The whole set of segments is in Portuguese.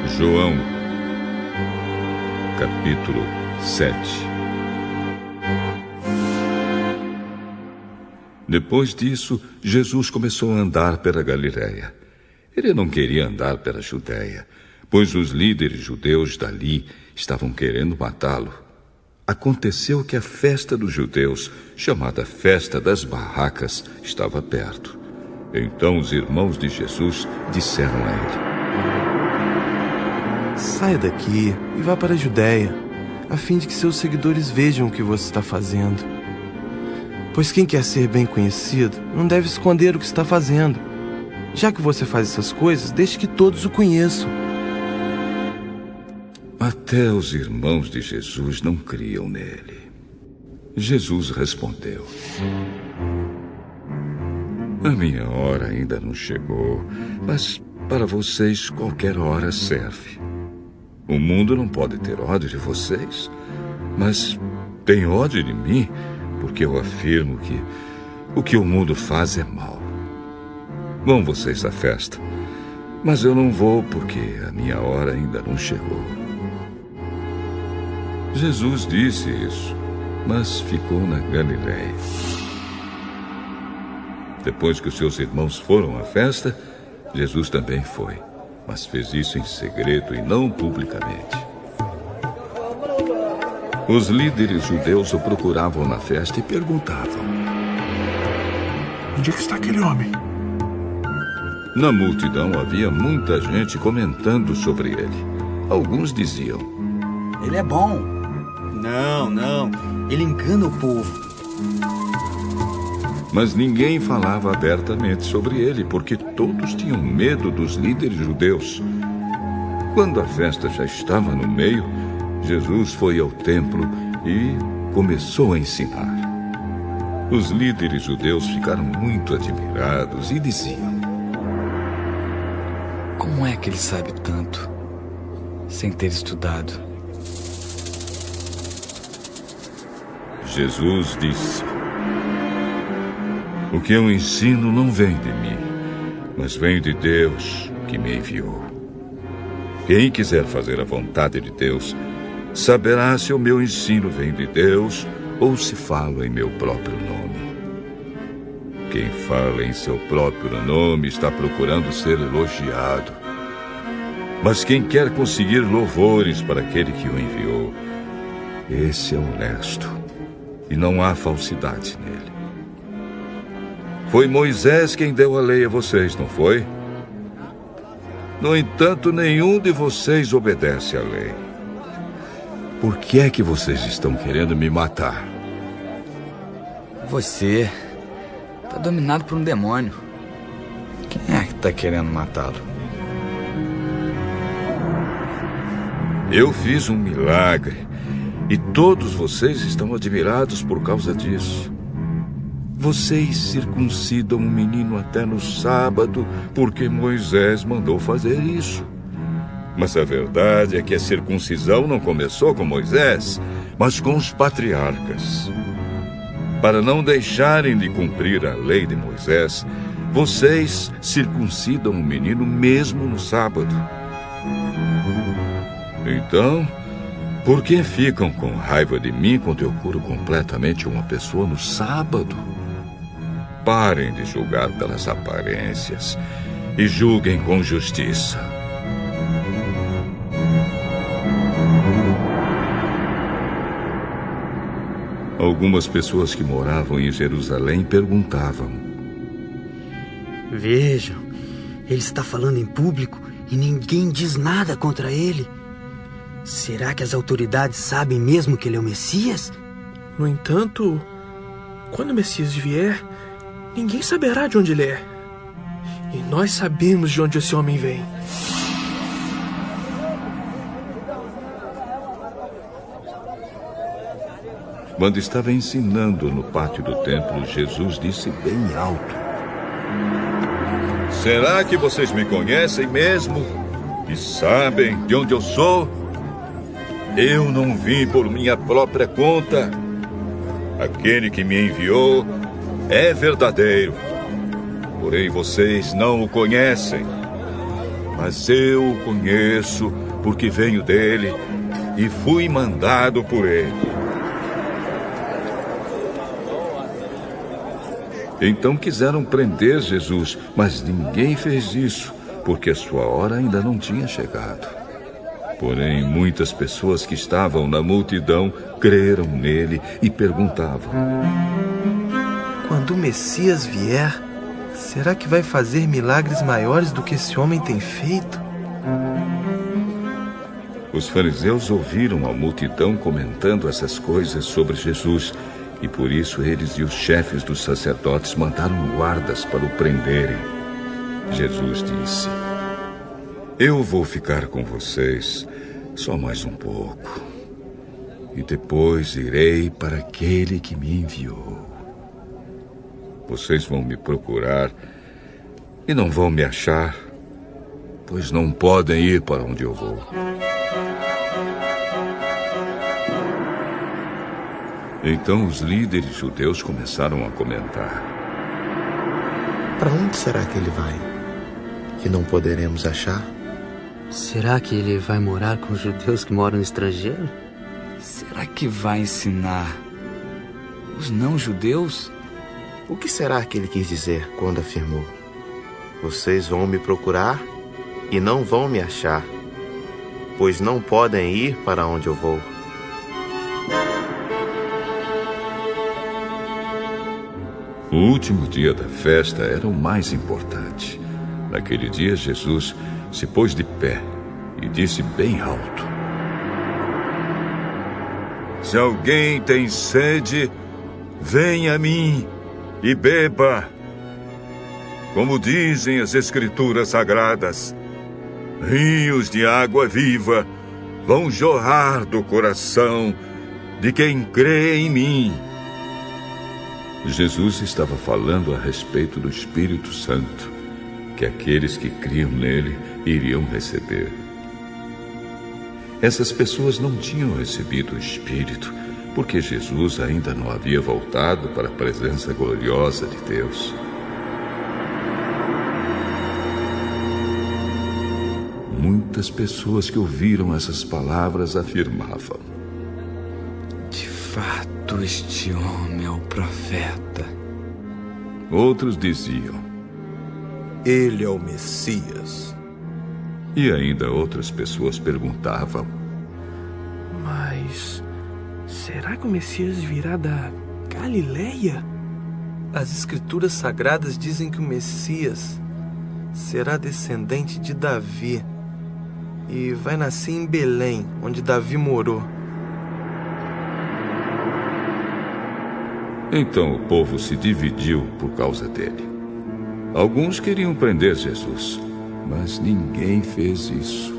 João, capítulo 7. Depois disso, Jesus começou a andar pela Galiléia. Ele não queria andar pela Judéia, pois os líderes judeus dali estavam querendo matá-lo. Aconteceu que a festa dos judeus, chamada Festa das Barracas, estava perto. Então os irmãos de Jesus disseram a ele: saia daqui e vá para a Judéia, a fim de que seus seguidores vejam o que você está fazendo. Pois quem quer ser bem conhecido não deve esconder o que está fazendo. Já que você faz essas coisas, deixe que todos o conheçam. Até os irmãos de Jesus não criam nele. Jesus respondeu: a minha hora ainda não chegou, mas para vocês qualquer hora serve. O mundo não pode ter ódio de vocês, mas tem ódio de mim, porque eu afirmo que o que o mundo faz é mal. Vão vocês à festa, mas eu não vou porque a minha hora ainda não chegou. Jesus disse isso, mas ficou na Galiléia. Depois que os seus irmãos foram à festa, Jesus também foi, mas fez isso em segredo e não publicamente. Os líderes judeus o procuravam na festa e perguntavam: onde é que está aquele homem? Na multidão havia muita gente comentando sobre ele. Alguns diziam: ele é bom. Não, ele engana o povo. Mas ninguém falava abertamente sobre ele, porque todos tinham medo dos líderes judeus. Quando a festa já estava no meio, Jesus foi ao templo e começou a ensinar. Os líderes judeus ficaram muito admirados e diziam: como é que ele sabe tanto, sem ter estudado? Jesus disse: o que eu ensino não vem de mim, mas vem de Deus que me enviou. Quem quiser fazer a vontade de Deus, saberá se o meu ensino vem de Deus ou se falo em meu próprio nome. Quem fala em seu próprio nome está procurando ser elogiado. Mas quem quer conseguir louvores para aquele que o enviou, esse é honesto, e não há falsidade nele. Foi Moisés quem deu a lei a vocês, não foi? No entanto, nenhum de vocês obedece à lei. Por que é que vocês estão querendo me matar? Você está dominado por um demônio. Quem é que está querendo matá-lo? Eu fiz um milagre e todos vocês estão admirados por causa disso. Vocês circuncidam um menino até no sábado porque Moisés mandou fazer isso. Mas a verdade é que a circuncisão não começou com Moisés, mas com os patriarcas. Para não deixarem de cumprir a lei de Moisés, vocês circuncidam um menino mesmo no sábado. Então, por que ficam com raiva de mim quando eu curo completamente uma pessoa no sábado? Parem de julgar pelas aparências e julguem com justiça. Algumas pessoas que moravam em Jerusalém perguntavam: vejam, ele está falando em público e ninguém diz nada contra ele. Será que as autoridades sabem mesmo que ele é o Messias? No entanto, quando o Messias vier, ninguém saberá de onde ele é. E nós sabemos de onde esse homem vem. Quando estava ensinando no pátio do templo, Jesus disse bem alto: será que vocês me conhecem mesmo? E sabem de onde eu sou? Eu não vim por minha própria conta. Aquele que me enviou é verdadeiro, porém vocês não o conhecem. mas eu o conheço porque venho dele e fui mandado por ele. Então quiseram prender Jesus, mas ninguém fez isso, porque a sua hora ainda não tinha chegado. Porém, muitas pessoas que estavam na multidão creram nele e perguntavam: quando o Messias vier, será que vai fazer milagres maiores do que esse homem tem feito? Os fariseus ouviram a multidão comentando essas coisas sobre Jesus, e por isso eles e os chefes dos sacerdotes mandaram guardas para o prenderem. Jesus disse: eu vou ficar com vocês só mais um pouco, e depois irei para aquele que me enviou. Vocês vão me procurar e não vão me achar, pois não podem ir para onde eu vou. Então os líderes judeus começaram a comentar: para onde será que ele vai? Que não poderemos achar? Será que ele vai morar com os judeus que moram no estrangeiro? Será que vai ensinar os não-judeus? O que será que ele quis dizer quando afirmou: vocês vão me procurar e não vão me achar, pois não podem ir para onde eu vou? O último dia da festa era o mais importante. Naquele dia, Jesus se pôs de pé e disse bem alto: se alguém tem sede, venha a mim e beba. Como dizem as Escrituras Sagradas, rios de água viva vão jorrar do coração de quem crê em mim. Jesus estava falando a respeito do Espírito Santo, que aqueles que criam nele iriam receber. Essas pessoas não tinham recebido o Espírito, porque Jesus ainda não havia voltado para a presença gloriosa de Deus. Muitas pessoas que ouviram essas palavras afirmavam: de fato, este homem é o profeta. Outros diziam: ele é o Messias. E ainda outras pessoas perguntavam: mas será que o Messias virá da Galileia? As Escrituras Sagradas dizem que o Messias será descendente de Davi e vai nascer em Belém, onde Davi morou. Então o povo se dividiu por causa dele. Alguns queriam prender Jesus, mas ninguém fez isso.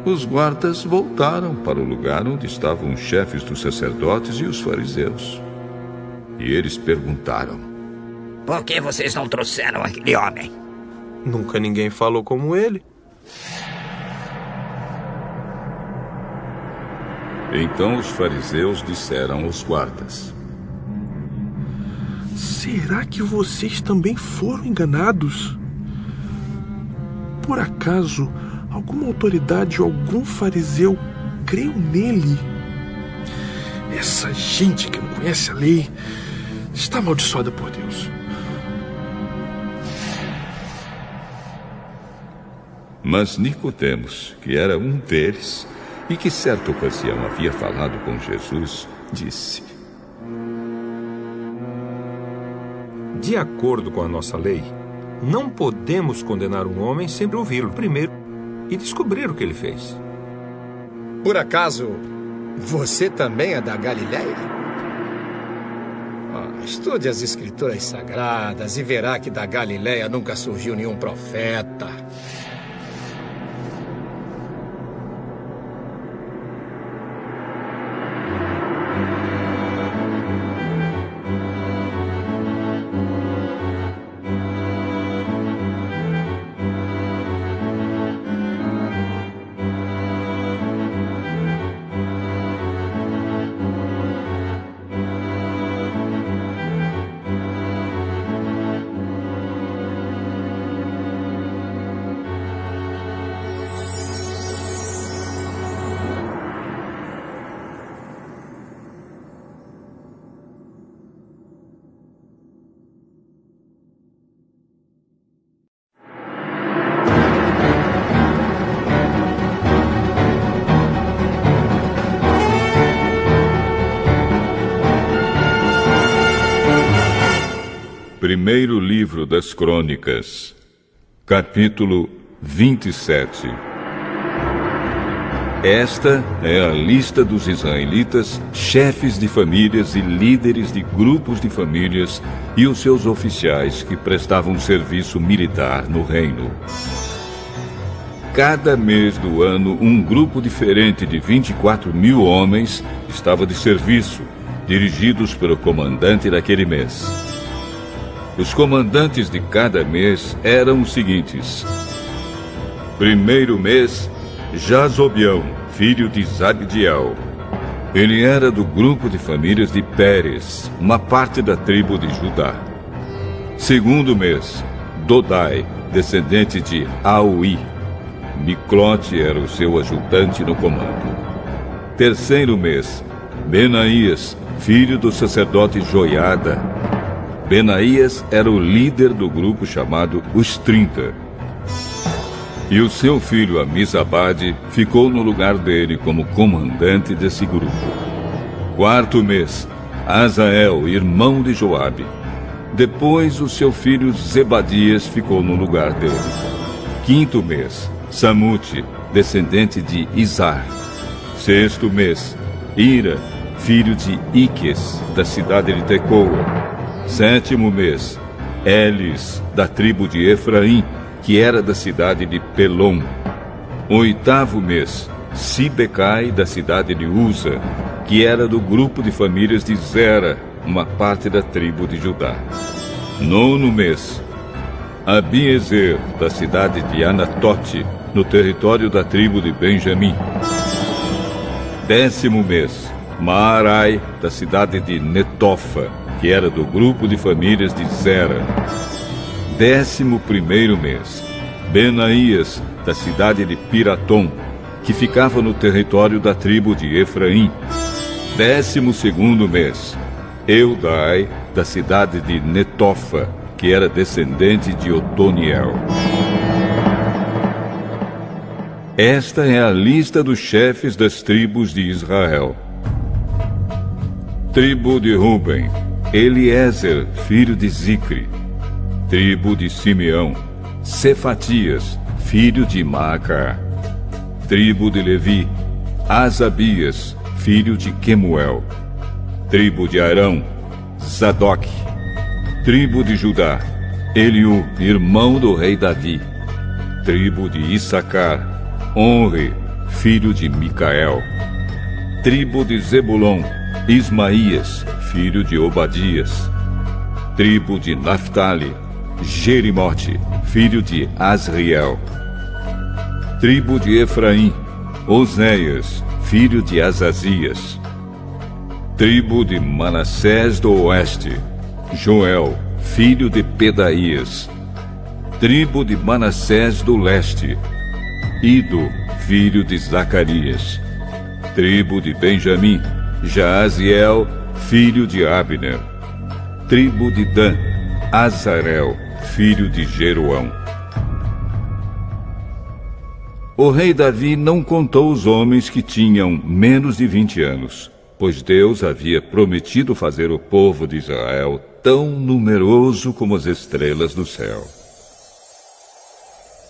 Os guardas voltaram para o lugar onde estavam os chefes dos sacerdotes e os fariseus. E eles perguntaram: por que vocês não trouxeram aquele homem? Nunca ninguém falou como ele. Então os fariseus disseram aos guardas: será que vocês também foram enganados? Por acaso, alguma autoridade ou algum fariseu creu nele? Essa gente que não conhece a lei está amaldiçoada por Deus. Mas Nicodemos, que era um deles e que certa ocasião havia falado com Jesus, disse: de acordo com a nossa lei, não podemos condenar um homem sem ouvi-lo primeiro e descobrir o que ele fez. Por acaso, você também é da Galileia? Estude as Escrituras Sagradas e verá que da Galileia nunca surgiu nenhum profeta. Primeiro livro das Crônicas, capítulo 27. Esta é a lista dos israelitas, chefes de famílias e líderes de grupos de famílias e os seus oficiais que prestavam serviço militar no reino. Cada mês do ano, um grupo diferente de 24.000 homens estava de serviço, dirigidos pelo comandante daquele mês. Os comandantes de cada mês eram os seguintes: primeiro mês, Jazobeão, filho de Zabdiel. Ele era do grupo de famílias de Pérez, uma parte da tribo de Judá. Segundo mês, Dodai, descendente de Aui. Miclote era o seu ajudante no comando. Terceiro mês, Benaías, filho do sacerdote Joiada. Benaías era o líder do grupo chamado Os 30. E o seu filho Amizabade ficou no lugar dele como comandante desse grupo. Quarto mês, Azael, irmão de Joabe. Depois o seu filho Zebadias ficou no lugar dele. Quinto mês, Samute, descendente de Izar. Sexto mês, Ira, filho de Iques, da cidade de Tecoa. Sétimo mês, Elis, da tribo de Efraim, que era da cidade de Pelom. Oitavo mês, Sibecai, da cidade de Uza, que era do grupo de famílias de Zera, uma parte da tribo de Judá. Nono mês, Abiezer, da cidade de Anatote, no território da tribo de Benjamim. Décimo mês, Maarai, da cidade de Netofa, que era do grupo de famílias de Zera. 11º mês, Benaías, da cidade de Piratom, que ficava no território da tribo de Efraim. 12º mês, Eudai, da cidade de Netofa, que era descendente de Otoniel. Esta é a lista dos chefes das tribos de Israel. Tribo de Ruben, Eliezer, filho de Zicre. Tribo de Simeão, Cefatias, filho de Maaca. Tribo de Levi, Asabias, filho de Quemuel. Tribo de Arão, Zadok. Tribo de Judá, Eliú, irmão do rei Davi. Tribo de Issacar, Onre, filho de Micael. Tribo de Zebulon, Ismaías, filho de Obadias. Tribo de Naphtali, Jerimote, filho de Asriel. Tribo de Efraim, Oséias, filho de Azazias. Tribo de Manassés do Oeste, Joel, filho de Pedaías. Tribo de Manassés do Leste, Ido, filho de Zacarias. Tribo de Benjamim, Jaaziel, filho de Abner. Tribo de Dan, Azarel, filho de Jeroão. O rei Davi não contou os homens que tinham menos de 20 anos, pois Deus havia prometido fazer o povo de Israel tão numeroso como as estrelas do céu.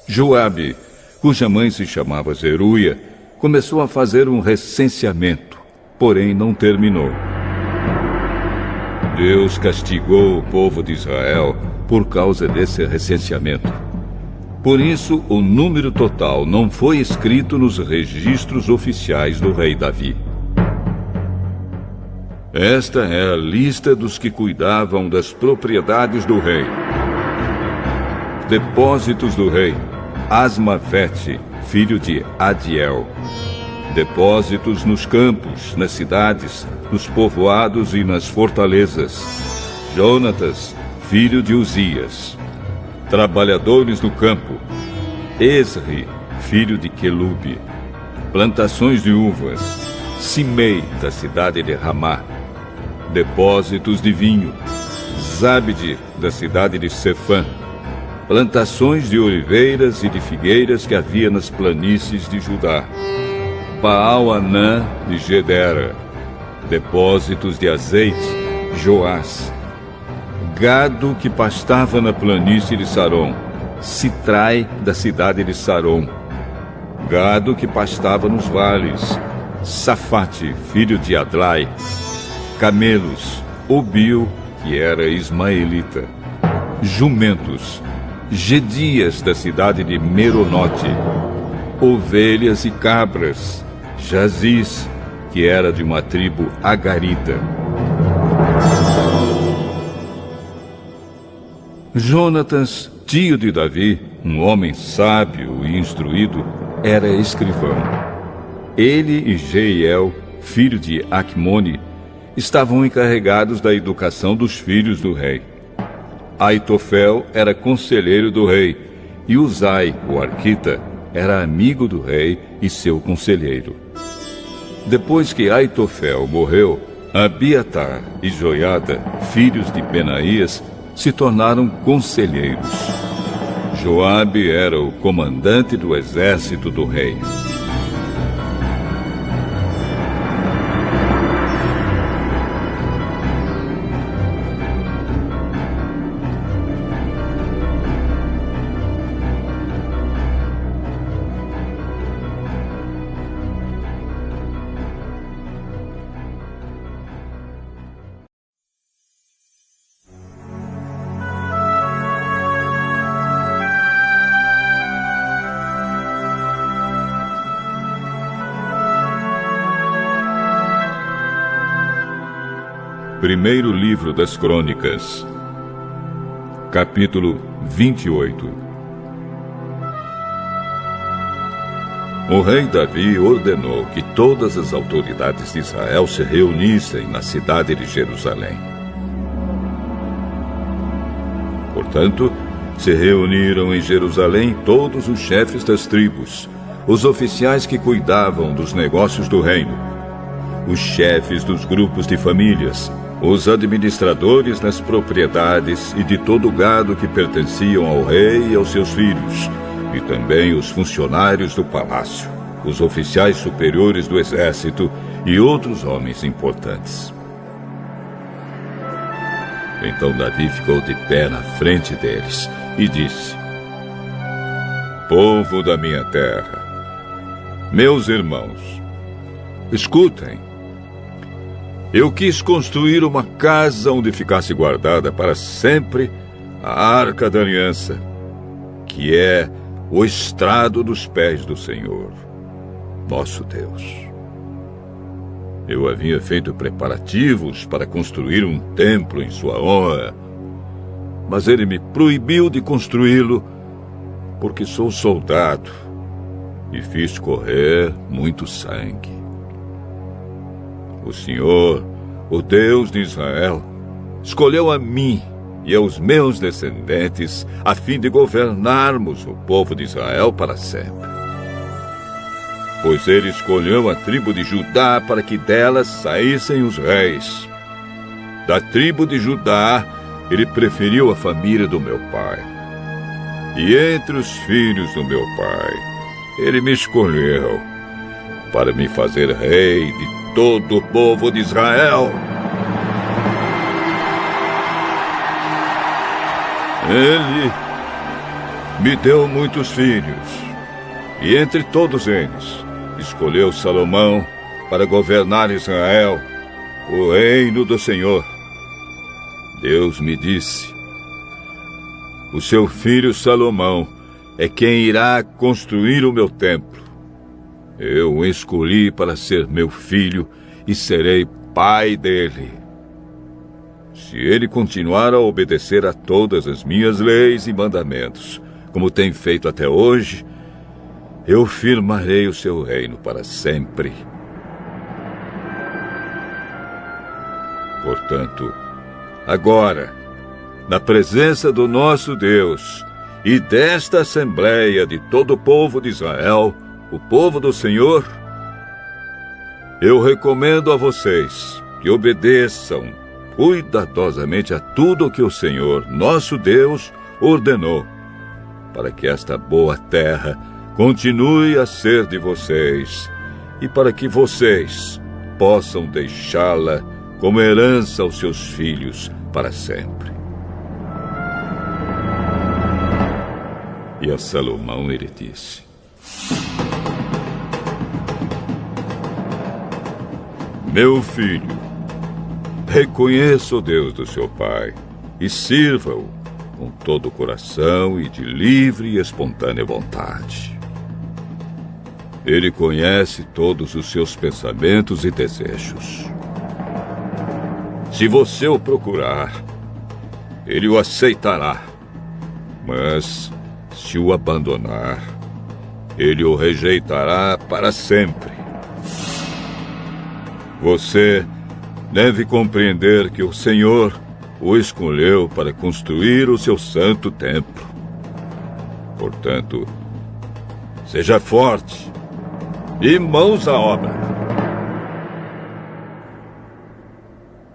Joabe, cuja mãe se chamava Zeruia, começou a fazer um recenseamento, porém não terminou. Deus castigou o povo de Israel por causa desse recenseamento. Por isso, o número total não foi escrito nos registros oficiais do rei Davi. Esta é a lista dos que cuidavam das propriedades do rei. Depósitos do rei, Asmavete, filho de Adiel. Depósitos nos campos, nas cidades, nos povoados e nas fortalezas. Jonatas, filho de Uzias. Trabalhadores do campo, Esri, filho de Quelube. Plantações de uvas, Simei, da cidade de Ramá. Depósitos de vinho, Zabde, da cidade de Sefã. Plantações de oliveiras e de figueiras que havia nas planícies de Judá. Baal-Anã de Gedera. Depósitos de azeite, Joás. gado que pastava na planície de Saron, Sitrai da cidade de Saron, gado que pastava nos vales, Safate, filho de Adlai, camelos, Obil, que era ismaelita, jumentos, Gedias da cidade de Meronote, ovelhas e cabras, Jaziz, que era de uma tribo agarita. Jonatas, tio de Davi, um homem sábio e instruído, era escrivão. Ele e Jeiel, filho de Acmone, estavam encarregados da educação dos filhos do rei. Aitofel era conselheiro do rei, e Uzai, o arquita, era amigo do rei e seu conselheiro. Depois que Aitofel morreu, Abiatar e Joiada, filhos de Benaías, se tornaram conselheiros. Joabe era o comandante do exército do rei. Primeiro livro das Crônicas, capítulo 28. O rei Davi ordenou que todas as autoridades de Israel se reunissem na cidade de Jerusalém. Portanto, se reuniram em Jerusalém todos os chefes das tribos, os oficiais que cuidavam dos negócios do reino, os chefes dos grupos de famílias, os administradores das propriedades e de todo o gado que pertenciam ao rei e aos seus filhos, e também os funcionários do palácio, os oficiais superiores do exército e outros homens importantes. Então Davi ficou de pé na frente deles e disse: Povo da minha terra, meus irmãos, escutem. Eu quis construir uma casa onde ficasse guardada para sempre a Arca da Aliança, que é o estrado dos pés do Senhor, nosso Deus. Eu havia feito preparativos para construir um templo em sua honra, mas ele me proibiu de construí-lo porque sou soldado e fiz correr muito sangue. O Senhor, o Deus de Israel, escolheu a mim e aos meus descendentes a fim de governarmos o povo de Israel para sempre. Pois ele escolheu a tribo de Judá para que delas saíssem os reis. Da tribo de Judá, ele preferiu a família do meu pai. E entre os filhos do meu pai, ele me escolheu para me fazer rei de todo o povo de Israel. Ele me deu muitos filhos, e entre todos eles, escolheu Salomão para governar Israel, o reino do Senhor. Deus me disse: o seu filho Salomão é quem irá construir o meu templo. Eu o escolhi para ser meu filho e serei pai dele. Se ele continuar a obedecer a todas as minhas leis e mandamentos, como tem feito até hoje, eu firmarei o seu reino para sempre. Portanto, agora, na presença do nosso Deus e desta Assembleia de todo o povo de Israel, o povo do Senhor, eu recomendo a vocês que obedeçam cuidadosamente a tudo o que o Senhor, nosso Deus, ordenou, para que esta boa terra continue a ser de vocês e para que vocês possam deixá-la como herança aos seus filhos para sempre. E a Salomão ele disse: Meu filho, reconheça o Deus do seu pai e sirva-o com todo o coração e de livre e espontânea vontade. Ele conhece todos os seus pensamentos e desejos. Se você o procurar, ele o aceitará. Mas, se o abandonar, ele o rejeitará para sempre. Você deve compreender que o Senhor o escolheu para construir o seu santo templo. Portanto, seja forte e mãos à obra.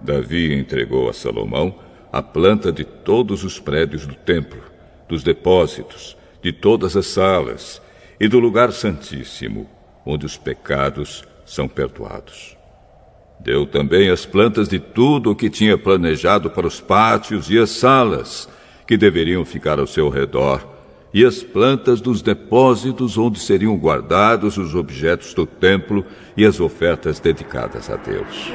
Davi entregou a Salomão a planta de todos os prédios do templo, dos depósitos, de todas as salas e do lugar santíssimo, onde os pecados são perdoados. Deu também as plantas de tudo o que tinha planejado para os pátios e as salas, que deveriam ficar ao seu redor, e as plantas dos depósitos onde seriam guardados os objetos do templo e as ofertas dedicadas a Deus.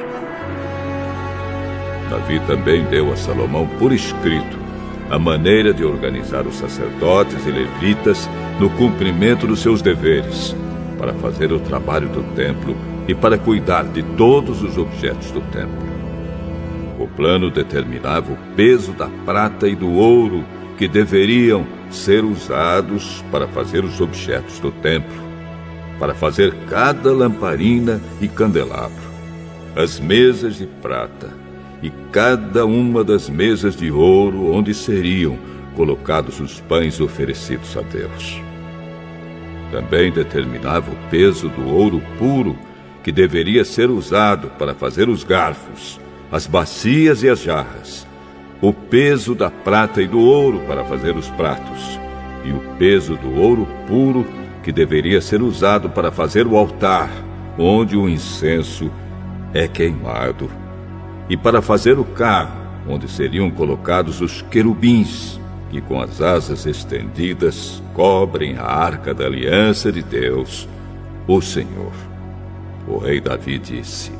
Davi também deu a Salomão por escrito a maneira de organizar os sacerdotes e levitas no cumprimento dos seus deveres, para fazer o trabalho do templo e para cuidar de todos os objetos do templo. O plano determinava o peso da prata e do ouro que deveriam ser usados para fazer os objetos do templo, para fazer cada lamparina e candelabro, as mesas de prata e cada uma das mesas de ouro onde seriam colocados os pães oferecidos a Deus. Também determinava o peso do ouro puro que deveria ser usado para fazer os garfos, as bacias e as jarras, o peso da prata e do ouro para fazer os pratos, e o peso do ouro puro que deveria ser usado para fazer o altar, onde o incenso é queimado, e para fazer o carro, onde seriam colocados os querubins, que com as asas estendidas cobrem a arca da aliança de Deus, o Senhor. O rei Davi disse: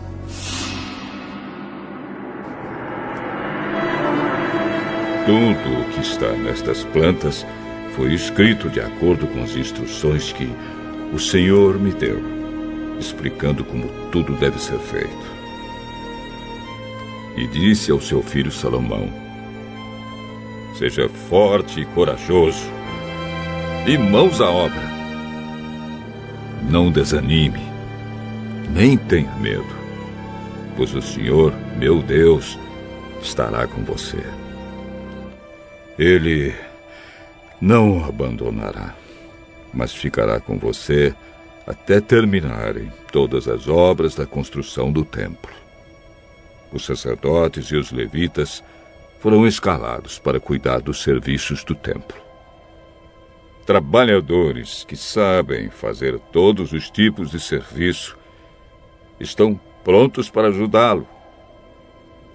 Tudo o que está nestas plantas foi escrito de acordo com as instruções que o Senhor me deu, explicando como tudo deve ser feito. E disse ao seu filho Salomão: Seja forte e corajoso, e mãos à obra. Não desanime, nem tenha medo, pois o Senhor, meu Deus, estará com você. Ele não o abandonará, mas ficará com você até terminarem todas as obras da construção do templo. Os sacerdotes e os levitas foram escalados para cuidar dos serviços do templo. Trabalhadores que sabem fazer todos os tipos de serviço estão prontos para ajudá-lo.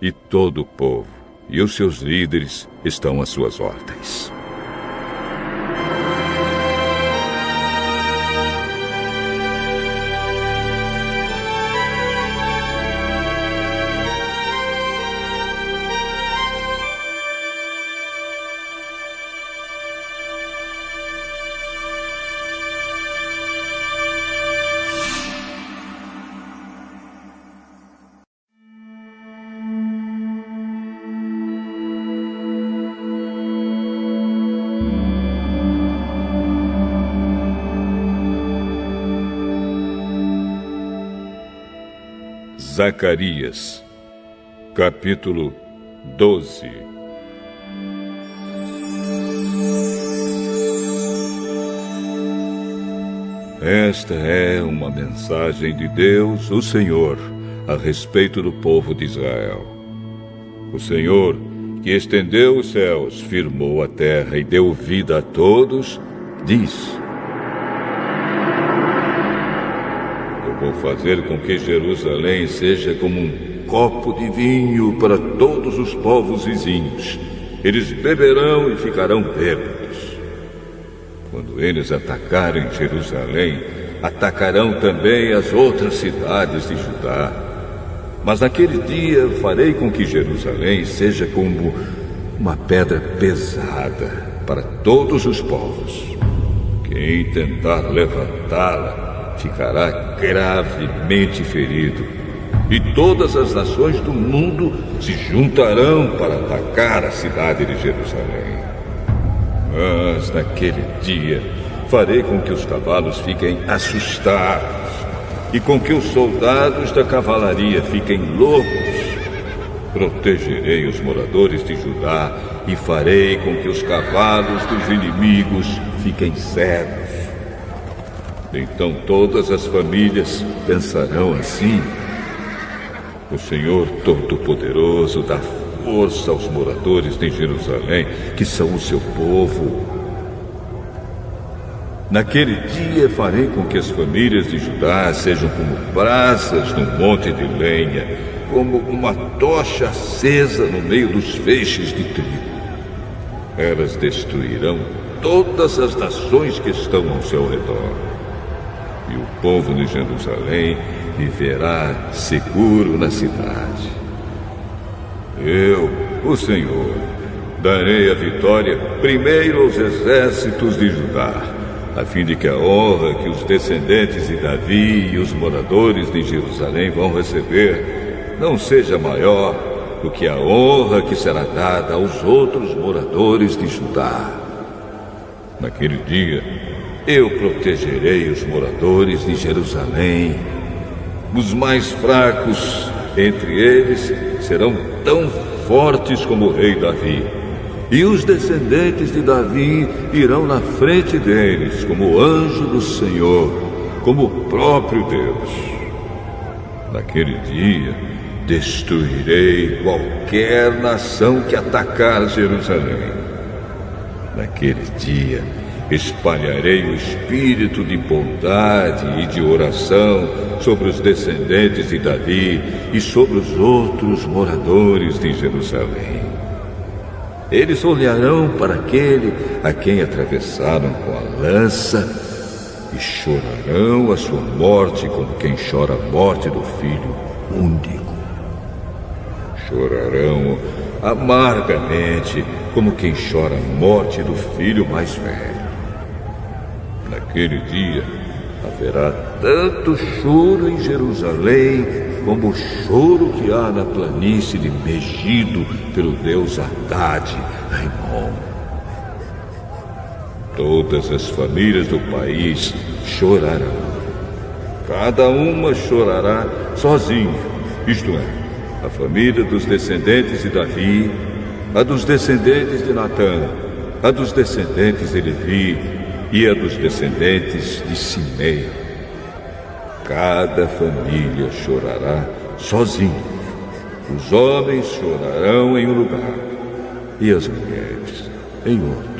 E todo o povo e os seus líderes estão às suas ordens. Zacarias, capítulo 12. Esta é uma mensagem de Deus, o Senhor, a respeito do povo de Israel. O Senhor, que estendeu os céus, firmou a terra e deu vida a todos, diz: Vou fazer com que Jerusalém seja como um copo de vinho para todos os povos vizinhos. Eles beberão e ficarão bêbados. Quando eles atacarem Jerusalém, atacarão também as outras cidades de Judá. Mas naquele dia farei com que Jerusalém seja como uma pedra pesada para todos os povos. Quem tentar levantá-la ficará gravemente ferido. E todas as nações do mundo se juntarão para atacar a cidade de Jerusalém. Mas naquele dia farei com que os cavalos fiquem assustados e com que os soldados da cavalaria fiquem loucos. Protegerei os moradores de Judá e farei com que os cavalos dos inimigos fiquem cegos. Então todas as famílias pensarão assim: o Senhor Todo-Poderoso dá força aos moradores de Jerusalém, que são o seu povo. Naquele dia farei com que as famílias de Judá sejam como brasas num monte de lenha, como uma tocha acesa no meio dos feixes de trigo. Elas destruirão todas as nações que estão ao seu redor. E o povo de Jerusalém viverá seguro na cidade. Eu, o Senhor, darei a vitória primeiro aos exércitos de Judá, a fim de que a honra que os descendentes de Davi e os moradores de Jerusalém vão receber não seja maior do que a honra que será dada aos outros moradores de Judá. Naquele dia, eu protegerei os moradores de Jerusalém. Os mais fracos entre eles serão tão fortes como o rei Davi. E os descendentes de Davi irão na frente deles como anjo do Senhor, como o próprio Deus. Naquele dia, destruirei qualquer nação que atacar Jerusalém. Naquele dia, espalharei o espírito de bondade e de oração sobre os descendentes de Davi e sobre os outros moradores de Jerusalém. Eles olharão para aquele a quem atravessaram com a lança e chorarão a sua morte como quem chora a morte do filho único. Chorarão amargamente como quem chora a morte do filho mais velho. Naquele dia haverá tanto choro em Jerusalém como o choro que há na planície de Megido pelo deus Haddad, Rimon. Todas as famílias do país chorarão. Cada uma chorará sozinha, isto é, a família dos descendentes de Davi, a dos descendentes de Natã, a dos descendentes de Levi e a dos descendentes de Simei. Cada família chorará sozinha. Os homens chorarão em um lugar e as mulheres em outro.